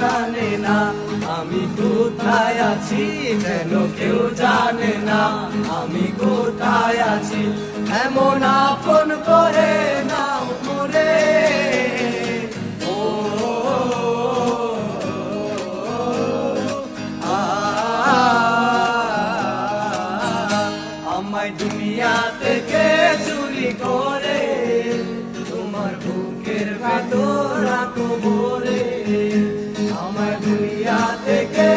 জানে না আমি কোথায় আছি, যেন কেউ জানে না আমি কোথায় আছি। এমন আপন করে নাও মোরে, ও আমায় দুনিয়া থেকে চুরি করে তোমার বুকের ভেতর রাখো ভরে, আমায় দুনিয়া থেকে